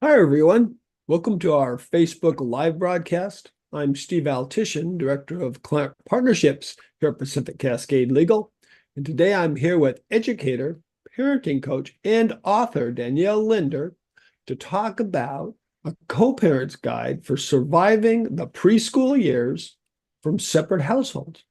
Hi, everyone. Welcome to our Facebook Live broadcast. I'm Steve Altishan, Director of Client Partnerships here at Pacific Cascade Legal. And today I'm here with educator, parenting coach, and author Danielle Lindner to talk about a co-parent's guide for surviving the preschool years from separate households.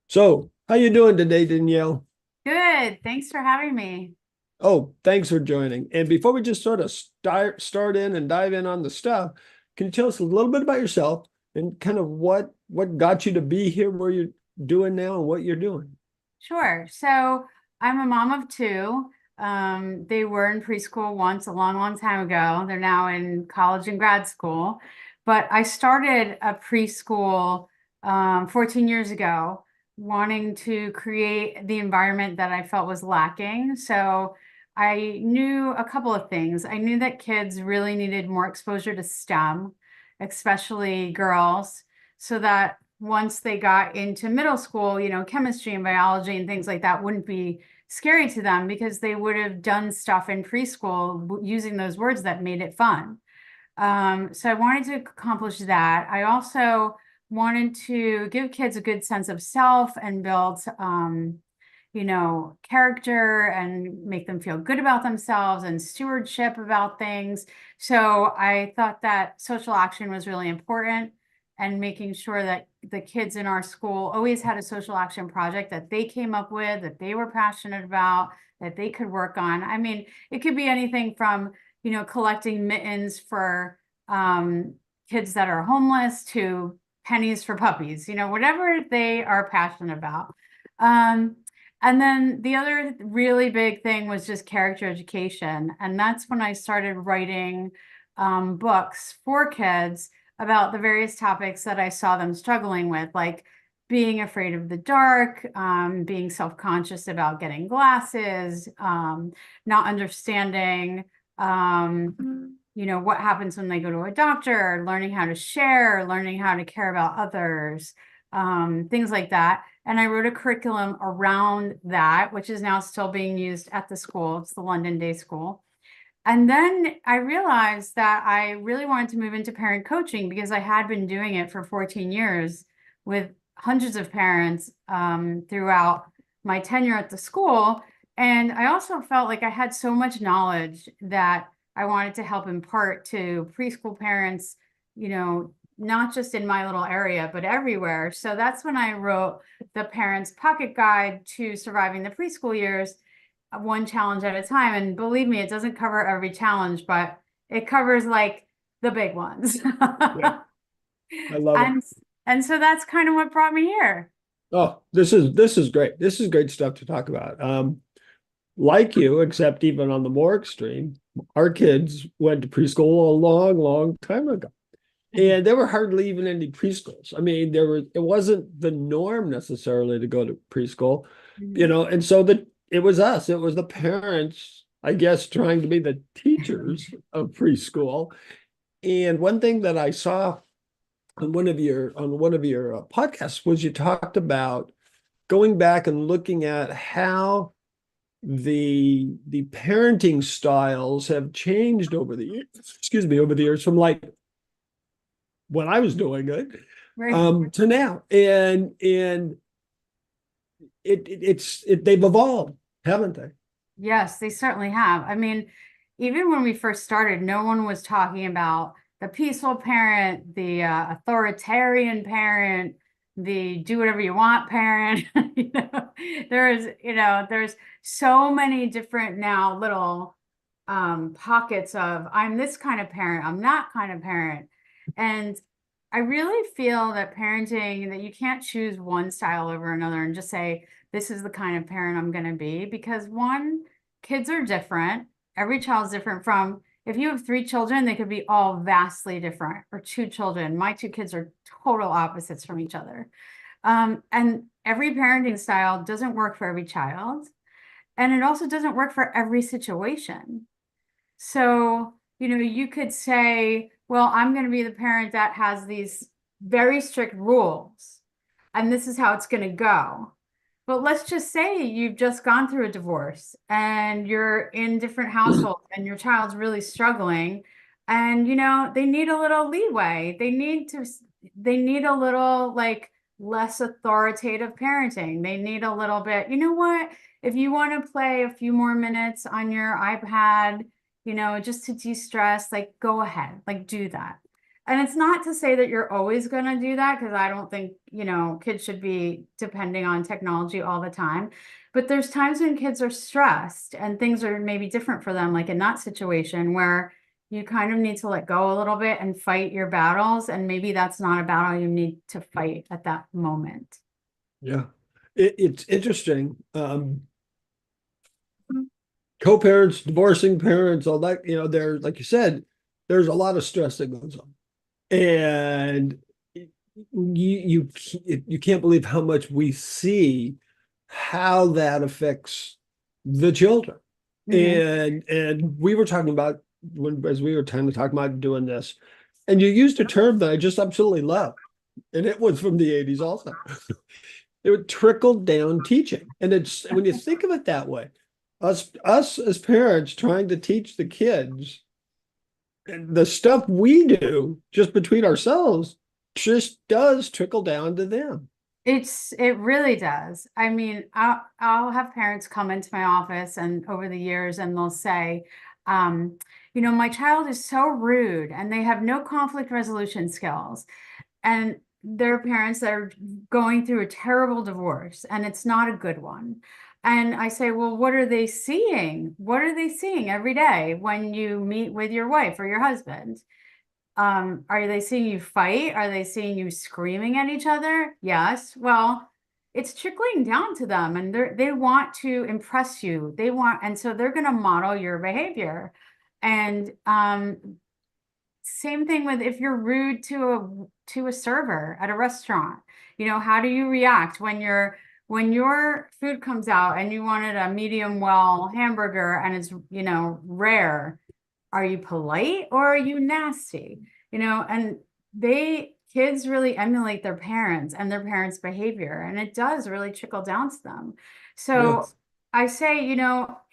So, how you doing today, Danielle? Good. Thanks for having me. Oh, thanks for joining. And before we just sort of start in and dive in on the stuff, can you tell us a little bit about yourself and kind of what got you to be here where you're doing now and what you're doing? Sure. So I'm a mom of two. They were in preschool once a long, long time ago. They're now in college and grad school. But I started a preschool 14 years ago, wanting to create the environment that I felt was lacking. So I knew a couple of things. I knew that kids really needed more exposure to STEM, especially girls, so that once they got into middle school, chemistry and biology and things like that wouldn't be scary to them because they would have done stuff in preschool using those words that made it fun. So I wanted to accomplish that. I also wanted to give kids a good sense of self and build, character and make them feel good about themselves and stewardship about things. So I thought that social action was really important and making sure that the kids in our school always had a social action project that they came up with, that they were passionate about, that they could work on. I mean, it could be anything from, collecting mittens for kids that are homeless to pennies for puppies, whatever they are passionate about. Um, and then the other really big thing was just character education. And that's when I started writing books for kids about the various topics that I saw them struggling with, like being afraid of the dark, being self-conscious about getting glasses, not understanding, what happens when they go to a doctor, learning how to share, learning how to care about others, things like that. And I wrote a curriculum around that, which is now still being used at the school. It's the London Day School. And then I realized that I really wanted to move into parent coaching because I had been doing it for 14 years with hundreds of parents throughout my tenure at the school. And I also felt like I had so much knowledge that I wanted to help impart to preschool parents, not just in my little area, but everywhere. So that's when I wrote the Parents Pocket Guide to Surviving the Preschool Years, one challenge at a time. And believe me, it doesn't cover every challenge, but it covers like the big ones. Yeah, I love it. and and so that's kind of what brought me here. Oh, this is great. This is great stuff to talk about. Like you, except even on the more extreme, our kids went to preschool a long, long time ago. And there were hardly even any preschools. I mean, it wasn't the norm necessarily to go to preschool, Mhm. and so it was us, it was the parents, I guess, trying to be the teachers of preschool. And one thing that I saw on one of your podcasts was you talked about going back and looking at how the parenting styles have changed over the years, excuse me, over the years from like when I was doing it Right. to now. And they've evolved, haven't they? Yes, they certainly have. I mean, even when we first started, no one was talking about the peaceful parent, the authoritarian parent, the do whatever you want parent. There's so many different now little pockets of I'm this kind of parent, I'm that kind of parent. And I really feel that parenting, that you can't choose one style over another and just say, this is the kind of parent I'm going to be. Because one, kids are different. Every child's different. From if you have three children, they could be all vastly different, or two children. My two kids are total opposites from each other. And every parenting style doesn't work for every child. And it also doesn't work for every situation. So, you could say, well, I'm going to be the parent that has these very strict rules, and this is how it's going to go. But let's just say you've just gone through a divorce and you're in different households and your child's really struggling. And, they need a little leeway. They need a little like less authoritative parenting. They need a little bit, you know what? If you want to play a few more minutes on your iPad, just to de-stress, like go ahead, like do that. And it's not to say that you're always going to do that, because I don't think, kids should be depending on technology all the time. But there's times when kids are stressed and things are maybe different for them, like in that situation where you kind of need to let go a little bit and fight your battles. And maybe that's not a battle you need to fight at that moment. Yeah. It's interesting. Co-parents, divorcing parents, all that, there's, like you said, there's a lot of stress that goes on. And you can't believe how much we see how that affects the children. Mhm. And we were talking about as we were talking about doing this, and you used a term that I just absolutely love, and it was from the 80s also. It would trickle down teaching. And it's when you think of it that way, us as parents trying to teach the kids, and the stuff we do just between ourselves just does trickle down to them. It really does. I mean, I'll have parents come into my office and over the years, and they'll say, my child is so rude and they have no conflict resolution skills. And they're parents that are going through a terrible divorce and it's not a good one. And I say, well, what are they seeing? What are they seeing every day when you meet with your wife or your husband? Are they seeing you fight? Are they seeing you screaming at each other? Yes. Well, it's trickling down to them, and they want to impress you. And so they're going to model your behavior. And same thing with if you're rude to a server at a restaurant. How do you react when your food comes out and you wanted a medium well hamburger and it's, rare? Are you polite or are you nasty? And kids really emulate their parents and their parents' behavior, and it does really trickle down to them. So Yes. I say,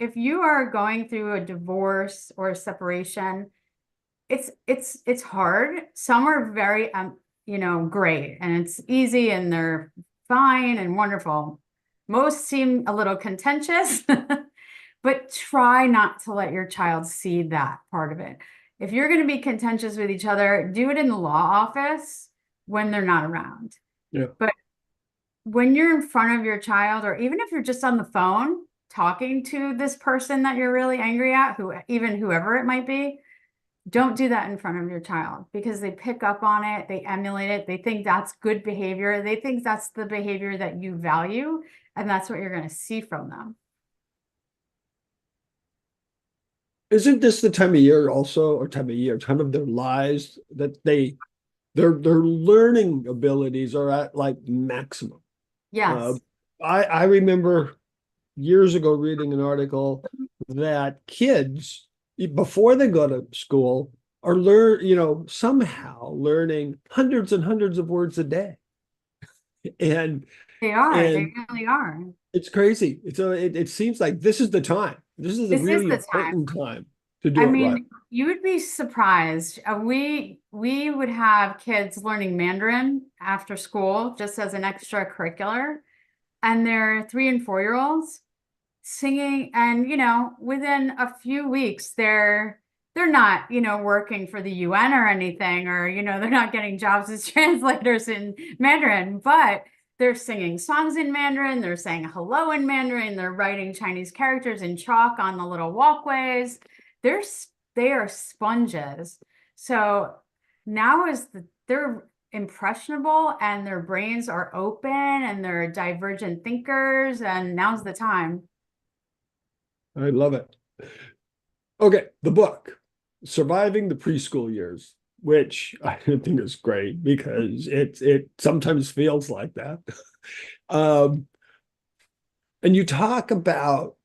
if you are going through a divorce or a separation, it's hard. Some are very, great and it's easy and they're fine and wonderful. Most seem a little contentious. But try not to let your child see that part of it. If you're going to be contentious with each other, do it in the law office when they're not around. Yeah. But when you're in front of your child, or even if you're just on the phone talking to this person that you're really angry at, whoever it might be, don't do that in front of your child, because they pick up on it, they emulate it, they think that's good behavior, they think that's the behavior that you value, and that's what you're going to see from them. Isn't this the time of year also, or time of their lives that their learning abilities are at like maximum? Uh, Yes. I remember years ago reading an article that kids, before they go to school, are somehow learning hundreds and hundreds of words a day. And They and really are. it's crazy. It seems like this is the time. This is a This is really the time. important time to I do it right. mean, you would be surprised. We would have kids learning Mandarin after school just as an extracurricular, and they're 3 and 4 year olds singing. And within a few weeks, they're not working for the UN or anything, or they're not getting jobs as translators in Mandarin, but they're singing songs in Mandarin. They're saying hello in Mandarin. They're writing Chinese characters in chalk on the little walkways. They're they are sponges. So now they're impressionable and their brains are open and they're divergent thinkers, and now's the time. I love it. Okay, the book, Surviving the Preschool Years, which I think is great because it sometimes feels like that. Um, and you talk about,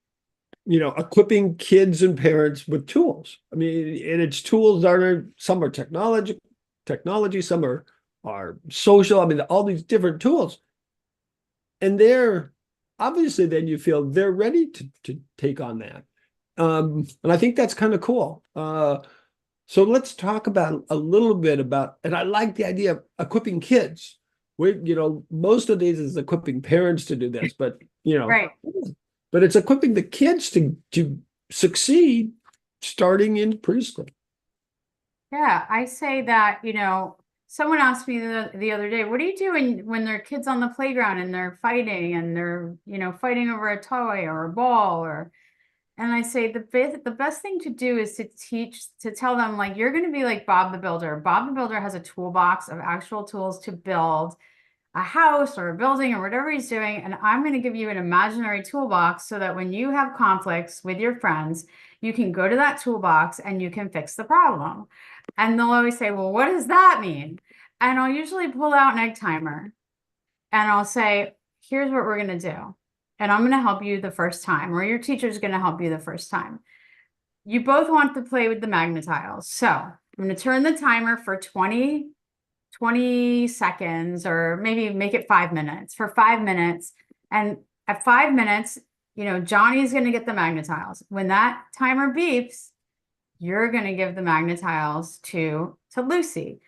equipping kids and parents with tools. I mean, and it's tools that are some are technology, some are social. I mean, all these different tools. And they're obviously then you feel they're ready to take on that. And I think that's kind of cool. So let's talk about a little bit about, and I like the idea of equipping kids. Most of these is equipping parents to do this, Right. but it's equipping the kids to succeed starting in preschool. Yeah, I say that, someone asked me the other day, what do you do when there are kids on the playground and they're fighting and they're, fighting over a toy or a ball and I say the best thing to do is to tell them like you're going to be like Bob the Builder. Bob the Builder has a toolbox of actual tools to build a house or a building or whatever he's doing. And I'm going to give you an imaginary toolbox so that when you have conflicts with your friends, you can go to that toolbox and you can fix the problem. And they'll always say, well, what does that mean? And I'll usually pull out an egg timer and I'll say, here's what we're going to do. And I'm going to help you the first time, or your teacher's going to help you the first time. You both want to play with the magnetiles. So I'm going to turn the timer for 20 seconds, or maybe make it 5 minutes for 5 minutes. And at 5 minutes, Johnny's going to get the magnetiles. When that timer beeps, you're going to give the magnetiles to Lucy.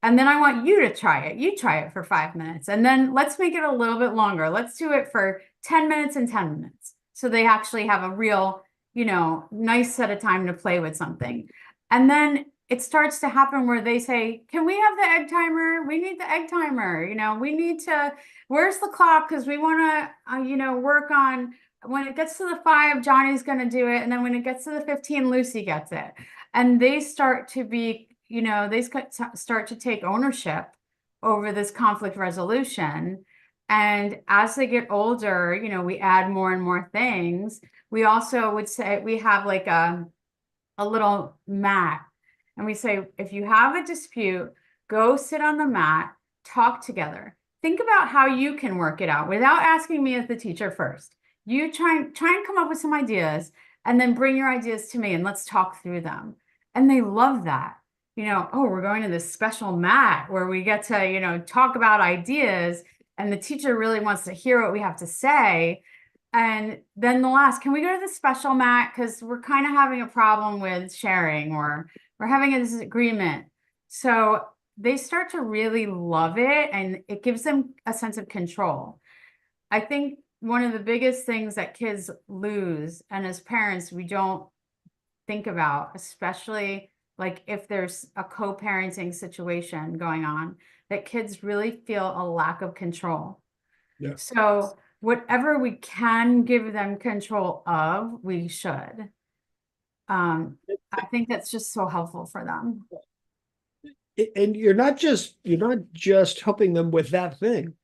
And then I want you to try it. You try it for 5 minutes. And then let's make it a little bit longer. Let's do it for 10 minutes and 10 minutes. So they actually have a real, nice set of time to play with something. And then it starts to happen where they say, can we have the egg timer? We need the egg timer. We need to, where's the clock? Because we want to, work on, when it gets to the 5, Johnny's going to do it. And then when it gets to the 15, Lucy gets it. And they start to be, they start to take ownership over this conflict resolution. And as they get older, we add more and more things. We also would say we have like a little mat. And we say, if you have a dispute, go sit on the mat, talk together. Think about how you can work it out without asking me as the teacher first. You try and come up with some ideas and then bring your ideas to me and let's talk through them. And they love that. Oh, we're going to this special mat where we get to, talk about ideas and the teacher really wants to hear what we have to say. And then they'll ask, can we go to the special mat? Because we're kind of having a problem with sharing, or we're having a disagreement. So they start to really love it and it gives them a sense of control. I think one of the biggest things that kids lose, and as parents, we don't think about, especially like if there's a co-parenting situation going on, that kids really feel a lack of control. Yeah. So whatever we can give them control of, we should. I think that's just so helpful for them. And you're not just helping them with that thing.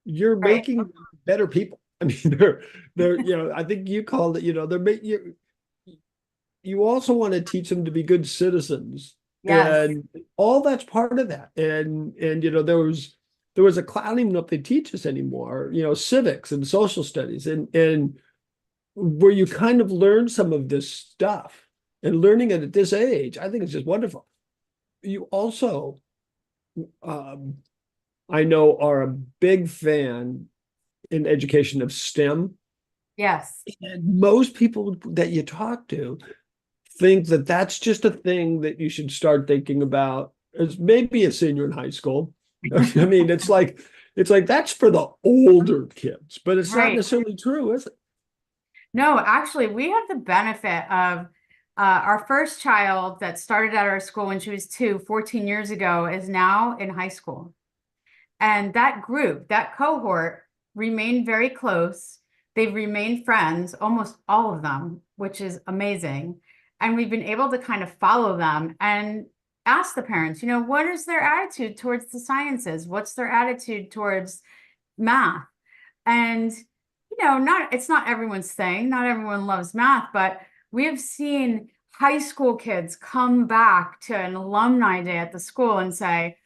You're Right. making them better people. I mean, I think you called it, you also want to teach them to be good citizens. Yes. And all that's part of that. And there was a class, I don't even know if they teach us anymore, civics and social studies, and where you kind of learn some of this stuff, and learning it at this age, I think it's just wonderful. You also, um, I know, are a big fan in education of STEM. Yes. And most people that you talk to think that that's just a thing that you should start thinking about as maybe a senior in high school. I mean, it's like that's for the older kids, but it's not Right. necessarily true, is it? No, actually, we have the benefit of our first child that started at our school when she was 2, 14 years ago, is now in high school. And that group, that cohort remained very close. They've remained friends, almost all of them, which is amazing. And we've been able to kind of follow them and ask the parents, what is their attitude towards the sciences? What's their attitude towards math? And, it's not everyone's thing. Not everyone loves math, but we have seen high school kids come back to an alumni day at the school and say,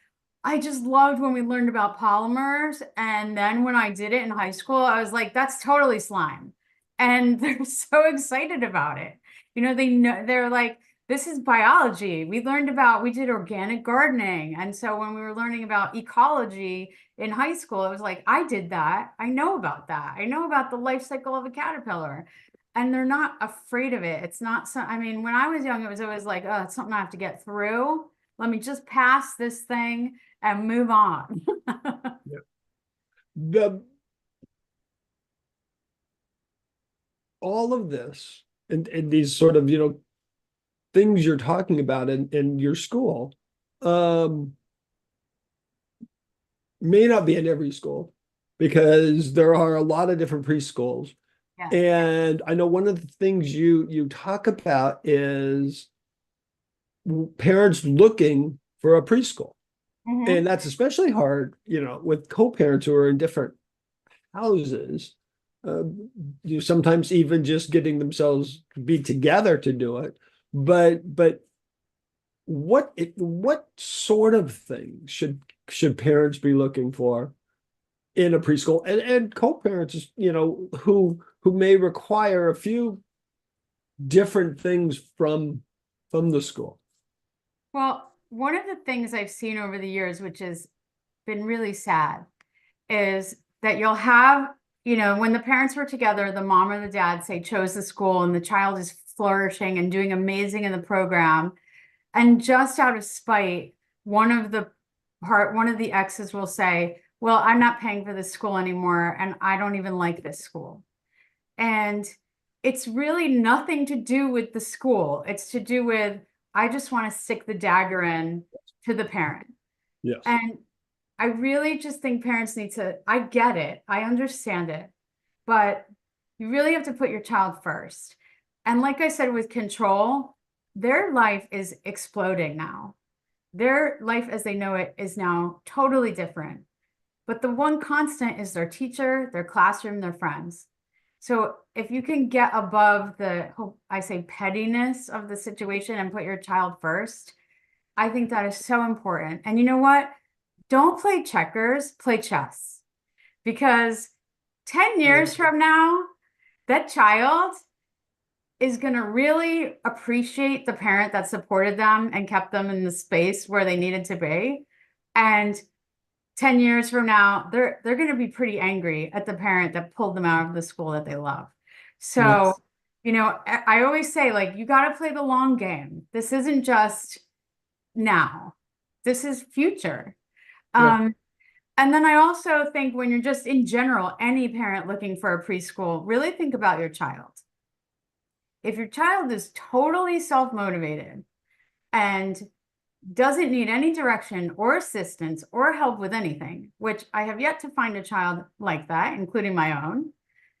I just loved when we learned about polymers. And then when I did it in high school, I was like, that's totally slime. And they're so excited about it. They're like, this is biology. We did organic gardening. And so when we were learning about ecology in high school, it was like, I did that. I know about that. I know about the life cycle of a caterpillar. and they're not afraid of it. It's not so, I mean, when I was young, it was always like, oh, it's something I have to get through. Let me just pass this thing and move on. Yeah. The all of this and these sort of, things you're talking about in your school, um, may not be in every school because there are a lot of different preschools. Yes. And I know one of the things you talk about is parents looking for a preschool. Mhm. And that's especially hard, with co-parents who are in different houses. Uh, you sometimes even just getting themselves to be together to do it. But what sort of things should parents be looking for in a preschool and co-parents, who may require a few different things from the school. Well, one of the things I've seen over the years, which has been really sad, is that you'll have, when the parents were together, the mom or the dad say chose the school and the child is flourishing and doing amazing in the program. And just out of spite, one of the exes will say, well, I'm not paying for this school anymore, and I don't even like this school. And it's really nothing to do with the school. It's to do with, I just want to stick the dagger in to the parent. Yes. And I really just think parents need to, I get it, I understand it, but you really have to put your child first. And like I said, with control, their life is exploding now. Their life as they know it is now totally different. But the one constant is their teacher, their classroom, their friends. So if you can get above the, I say, pettiness of the situation and put your child first, I think that is so important. And you know what? Don't play checkers, play chess. Because 10 years from now, that child is going to really appreciate the parent that supported them and kept them in the space where they needed to be. And 10 years from now, they're going to be pretty angry at the parent that pulled them out of the school that they love. So, Yes. I always say, like, you got to play the long game. This isn't just now. This is future. Yeah. And then I also think when you're just in general, any parent looking for a preschool, really think about your child. If your child is totally self-motivated and doesn't need any direction or assistance or help with anything, which I have yet to find a child like that, including my own,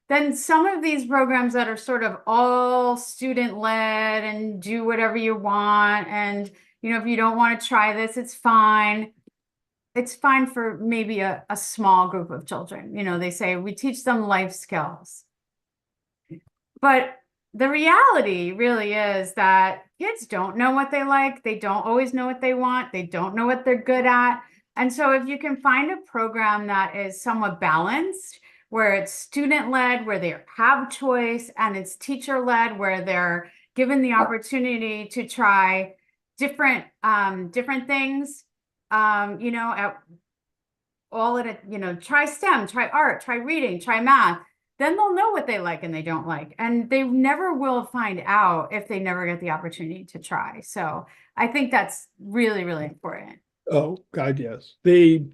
then some of these programs that are sort of all student-led and do whatever you want, and if you don't want to try this, it's fine. It's fine for maybe a small group of children. They say we teach them life skills. But the reality really is that kids don't know what they like. They don't always know what they want. They don't know what they're good at. And so if you can find a program that is somewhat balanced, where it's student-led, where they have choice, and it's teacher-led, where they're given the opportunity to try different things, at all at a, try STEM, try art, try reading, try math, then they'll know what they like and they don't like. And they never will find out if they never get the opportunity to try. So I think that's really, really important. Oh, God, yes. It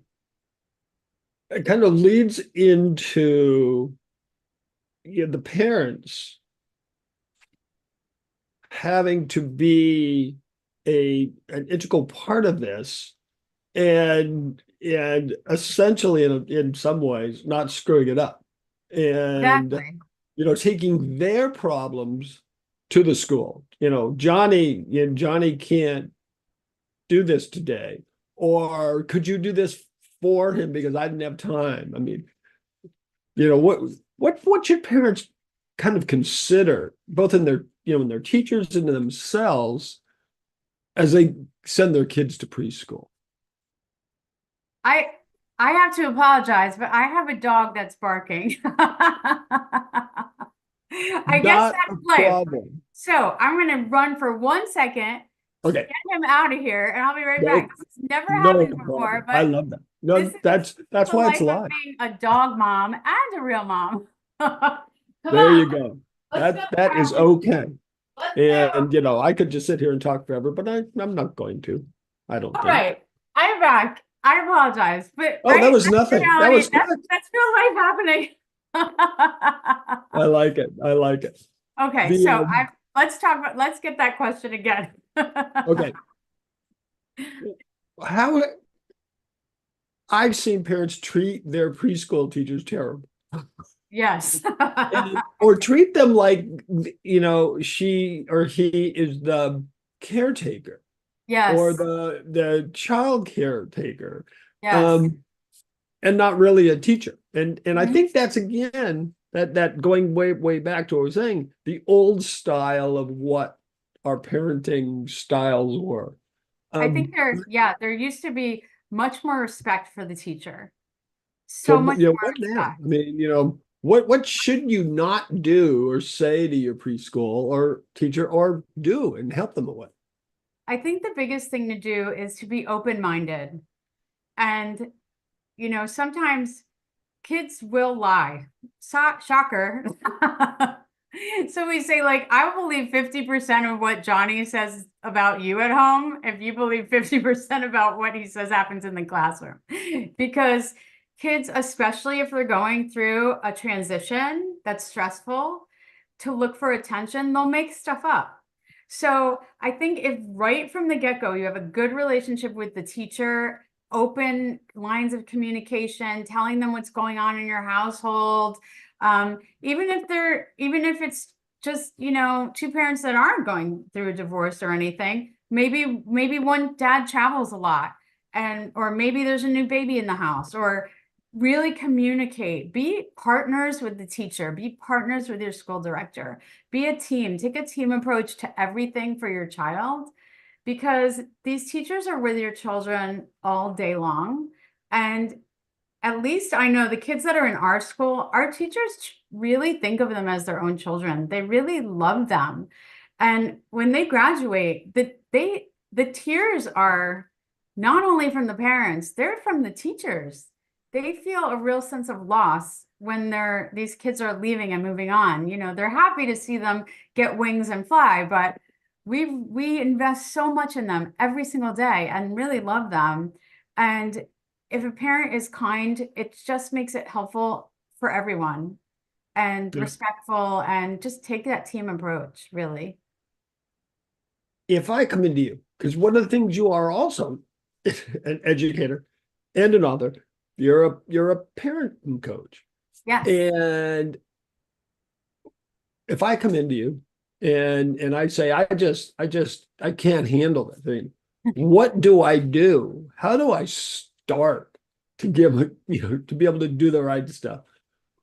kind of leads into the parents having to be an integral part of this and essentially in some ways not screwing it up and Exactly. taking their problems to the school. Johnny can't do this today, or could you do this for him because I didn't have time? I mean, what should parents kind of consider both in their teachers and in themselves as they send their kids to preschool? I I have to apologize, but I have a dog that's barking. I guess Not a that's life. problem. So I'm going to run for 1 second, Okay. get him out of here, and I'll be right back. No, This has never no happened before, problem. I but love that. this No, is that's the why it's life of live. being a dog mom and a real mom. Come There on, you go. That is okay. And you know, I could just sit here and talk forever, but I'm not going to. I don't All think. right, I'm back. I apologize, but Oh, that right, was that's nothing. That reality. was good. That's real life happening. I like it. I like it. Okay, The so let's talk about, let's get that question again. okay. How I've seen parents treat their preschool teachers terrible. Yes. And, or treat them like, you know, she or he is the caretaker or Yes, the child caretaker, yes. um, and not really a teacher. And I Mhm. think that's again that going way back to what I was saying, the old style of what our parenting styles were. I think Um, yeah, there used to be much more respect for the teacher. So so much you know, more what now? respect. I mean, you know, what should you not do or say to your preschool or teacher or do and help them with? I think the biggest thing to do is to be open-minded. And, sometimes kids will lie. Shocker. So we say, like, I will believe 50% of what Johnny says about you at home if you believe 50% about what he says happens in the classroom. Because kids, especially if they're going through a transition that's stressful, to look for attention, they'll make stuff up. So I think if right from the get-go you have a good relationship with the teacher, open lines of communication, telling them what's going on in your household, even if it's just, two parents that aren't going through a divorce or anything, maybe one dad travels a lot, or maybe there's a new baby in the house, or really communicate, be partners with the teacher, be partners with your school director, be a team, take a team approach to everything for your child, because these teachers are with your children all day long. And at least I know the kids that are in our school, our teachers really think of them as their own children. They really love them. And when they graduate, the tears are not only from the parents, they're from the teachers. They feel a real sense of loss when these kids are leaving and moving on. They're happy to see them get wings and fly, but we invest so much in them every single day and really love them. And if a parent is kind, it just makes it helpful for everyone and Yeah. respectful, and just take that team approach, really. If I come into you, because one of the things you are also an educator and an author, you're a parenting coach. Yes. And if I come into you and I say, I can't handle it. I mean, what do I do? How do I start to to be able to do the right stuff?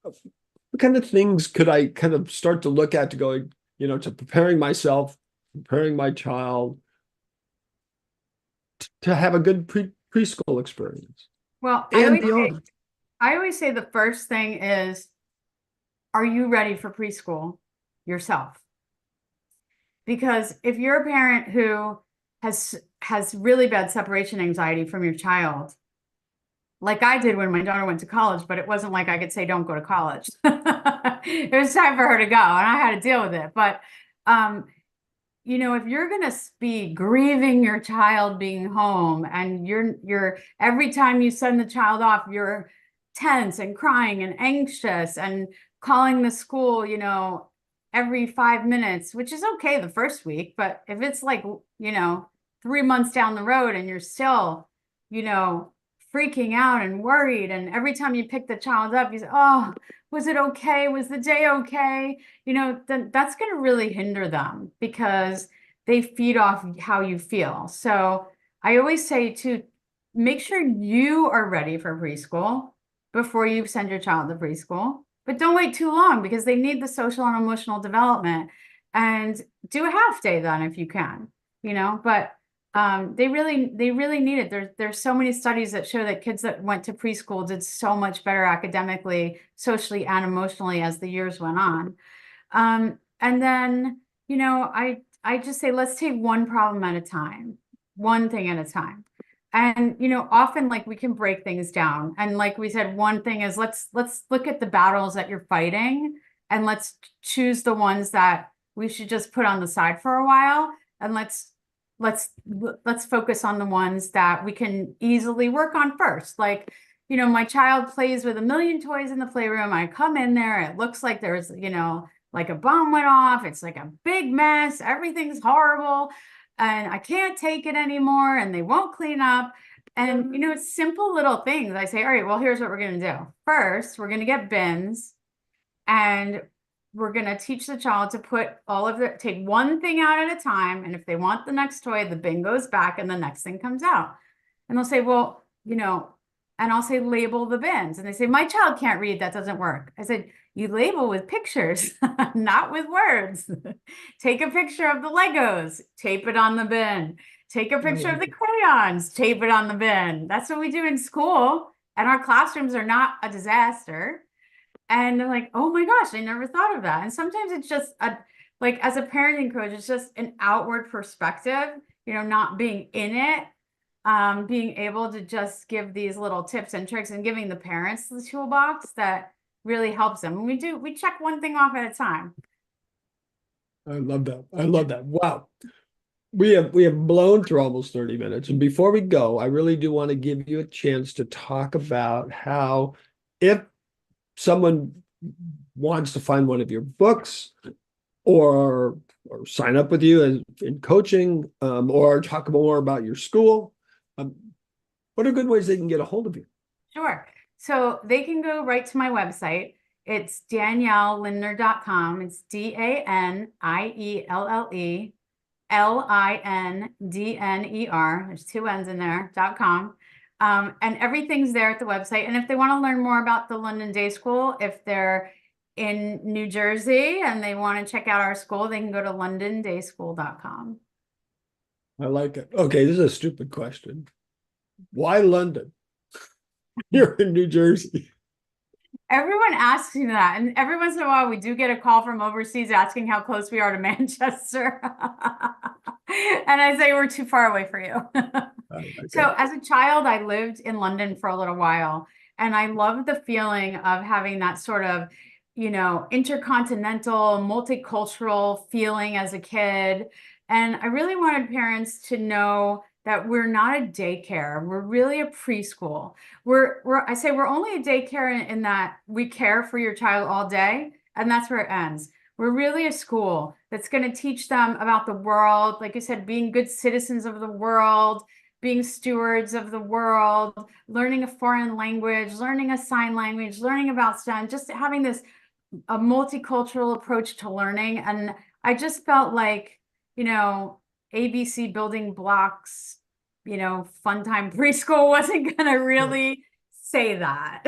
What kind of things could I kind of start to look at to go, to preparing myself, preparing my child to have a good preschool experience Well, and beyond? I always say the first thing is, are you ready for preschool yourself? Because if you're a parent who has really bad separation anxiety from your child, like I did when my daughter went to college, but it wasn't like I could say, don't go to college. It was time for her to go, and I had to deal with it. But, if you're going to be grieving your child being home, and every time you send the child off, you're tense and crying and anxious and calling the school, every 5 minutes, which is okay the first week. But if it's like, 3 months down the road and you're still, you know, freaking out and worried, and every time you pick the child up, you say, oh, was it okay? Was the day okay? Then that's going to really hinder them, because they feed off how you feel. So I always say to make sure you are ready for preschool before you send your child to preschool. But don't wait too long, because they need the social and emotional development. And do a half day then if you can, but they really need it. There's so many studies that show that kids that went to preschool did so much better academically, socially, and emotionally as the years went on. And then, I just say, let's take one problem at a time, one thing at a time. And, often, like, we can break things down. And like we said, one thing is, let's look at the battles that you're fighting and let's choose the ones that we should just put on the side for a while, and let's focus on the ones that we can easily work on first. Like, my child plays with a million toys in the playroom. I come in there, it looks like there's, like a bomb went off. It's like a big mess. Everything's horrible. And I can't take it anymore. And they won't clean up. And, it's simple little things. I say, all right, well, here's what we're going to do. First, we're going to get bins, and we're going to teach the child to take one thing out at a time. And if they want the next toy, the bin goes back and the next thing comes out. And they'll say, well, and I'll say, label the bins. And they say, my child can't read. That doesn't work. I said, you label with pictures, not with words. Take a picture of the Legos, tape it on the bin. Take a picture of the crayons, tape it on the bin. That's what we do in school. And our classrooms are not a disaster. And they're like, oh my gosh, I never thought of that. And sometimes it's just like, as a parenting coach, it's just an outward perspective, not being in it. Being able to just give these little tips and tricks, and giving the parents the toolbox that really helps them. We check one thing off at a time. I love that. I love that. Wow. We have blown through almost 30 minutes. And before we go, I really do want to give you a chance to talk about how, if someone wants to find one of your books, or sign up with you in coaching, or talk more about your school, what are good ways they can get a hold of you? Sure. So they can go right to my website. It's DanielleLindner.com. It's DanielleLindner. There's 2 N's in there.com. And everything's there at the website. And if they want to learn more about the London Day School, if they're in New Jersey and they want to check out our school, they can go to londondayschool.com. I like it. Okay, this is a stupid question. Why London? You're in New Jersey. Everyone asks me that. And every once in a while, we do get a call from overseas asking how close we are to Manchester. And I say, we're too far away for you. So as a child, I lived in London for a little while. And I loved the feeling of having that sort of, intercontinental, multicultural feeling as a kid. And I really wanted parents to know that we're not a daycare. We're really a preschool. I say we're only a daycare in that we care for your child all day, and that's where it ends. We're really a school that's going to teach them about the world, like I said, being good citizens of the world, being stewards of the world, learning a foreign language, learning a sign language, learning about STEM, just having a multicultural approach to learning. And I just felt like, ABC building blocks, fun time preschool wasn't going to really say that.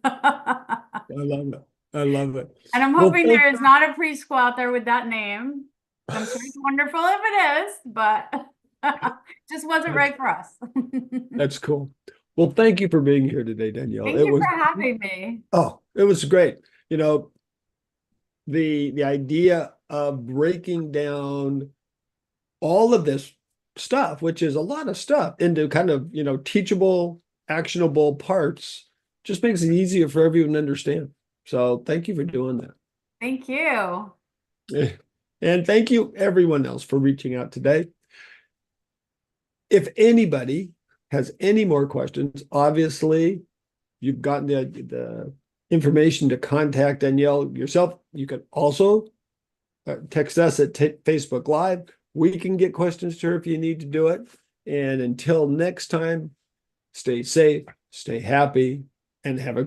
I love it. I love it. And I'm hoping there is not a preschool out there with that name. I'm sure it's wonderful if it is, but just wasn't right for us. That's cool. Well, thank you for being here today, Danielle. Thank you for having me. Oh, it was great. The idea of breaking down all of this stuff, which is a lot of stuff, into kind of, teachable, actionable parts, just makes it easier for everyone to understand. So thank you for doing that. Thank you. And thank you everyone else for reaching out today. If anybody has any more questions, obviously you've gotten the information to contact Danielle yourself. You can also text us at Facebook Live. We can get questions to her if you need to do it. And until next time, stay safe, stay happy, and have a good